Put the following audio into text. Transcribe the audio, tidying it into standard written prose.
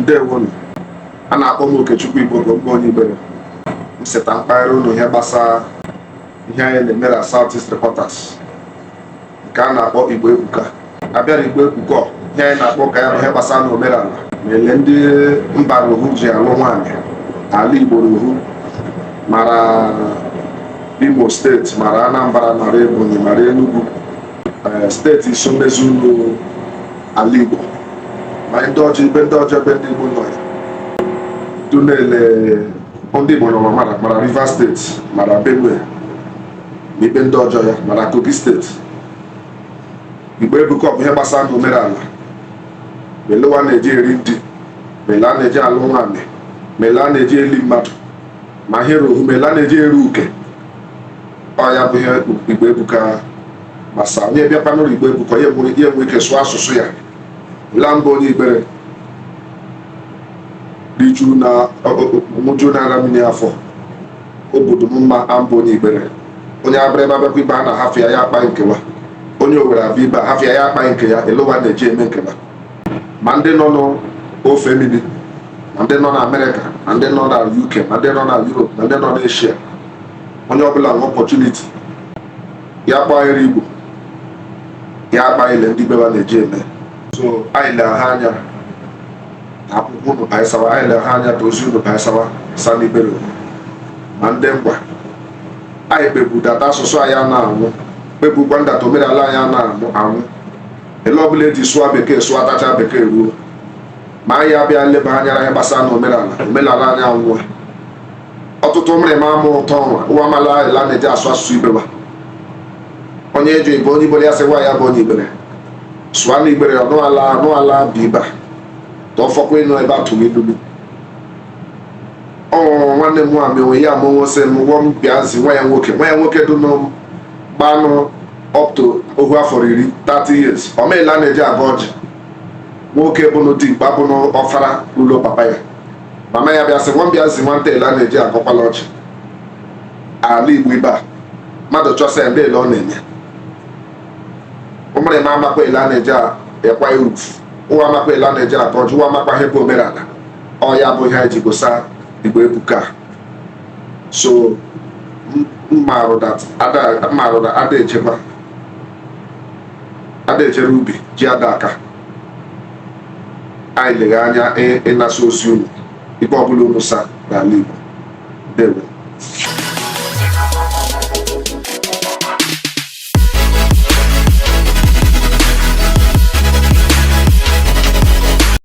Ndewonu. A na-akpọ m Okechukwu Igbo bụ onye Igbere. M seta mpaghara ụlọ ihe gbasara ihe anyị na-eme na South East Reporters nke a na-akpọ Igbo Ebuka. Abịara Igbo Ebuka, ihe anyị na-akpọ ka ya bụ ihe gbasara na omenala na-ele ndị mba n'ohu ji alụ nwaanyị ala Igbo n'ohu, mara Imo steeti, mara Anambra, mara Ebonyi, mara Enugu, steeti Isomezulu ala Igbo, ma ndị ọjọọ ebe ndị Igbo nọ ya dunele ndị Igbo nọ mara Rivers steeti, mara Benue na ibe ndị ọjọọ ya, mara Kogi steeti. Igbo Ebuka bụ ihe gbasara na omenala, melewa na-eji eri ndị, mela na-eji alụ nwaanyị, mela na-eji eli mmadụ, ma ihe rohu, mela na-eji eru uke. Ọ ya bụ ihe Igbo Ebuka gbasara. Onye bịakwa n'ụlọ Igbo Ebuka ya enwe ike sụọ asụsụ ya, la mba onye Igbere riju na mụju na ara mmiri afọ obodo m mma amba onye Igbere. Onye abịrịba bịakwa ibe a na-ahafịa ya akpa nkewa, onye Owere abịa ibe ahafịa ya akpa nke ya, elowa na-eji eme nkewa. Ma ndị nọ n'ofe mmiri, ma ndị nọ na Amerịka, ma ndị nọ na UK, ma ndị nọ na Europe, ma ndị nọ na Asia, onye ọbụla nwe opportunity ya kpaghere Igbo, ya akpa ile ndị beba na-eji eme. So anyị le ha anya na akwụkwọ unu baisawa, anyị le ha anya ka ozi unu baisawa Sani Igbere, ma ndị ngwa anyị kpebu data asụsụ anyị na-anwụ, kpebukwa ndata omenala anyị na-anwụ. Ele ọbụla eji sụọ bekee sụọ atacha bekee ruo, ma anyị abịa leba anya ihe gbasara na omenala anyị anwụọ. Ọtụtụ mmiri ma ama ụtọ ọnwa ụwa mala ela na-eji asụ asụsụ Igbere. Onye eji Igbo onye Igbere ya sị nwa ya bụ onye Igbere sụọ na Igbere ọnụala bụ ibe tọfọkwa ịnụ ebe atụrụ ilulu. Nwanne m nwa mewe ya amụnwo sị m gwọ m bịazi nwa ya nwoke dị gbanụ up to ohu afọ 30 years. Omeela na-eji aga ọjị nwoke bụ n'ụdị mkpa bụ n'ọfara ụlọ papa ya, mama ya bịasị nwa bịazi nwata ele a na-eji agọkwala ọjị. Ala Igbo ibe a mmadụ chọsa ndị ele ọ na-enye ụmụrị ma amakwa ele a na-eji ekwa irufu, ụwa amakwa ele a na-eji aga ọjị, ụwa amakwa ihe bụ omenala. Ọ ya bụ ihe anyị ji gosa Igbo Ebuka. So mmarụ na ada echere ubi ji ada aka. Anyị legha anya ịnasa ozi unu ibe ọbụla unu sa n'ala Igbo. Ndewo.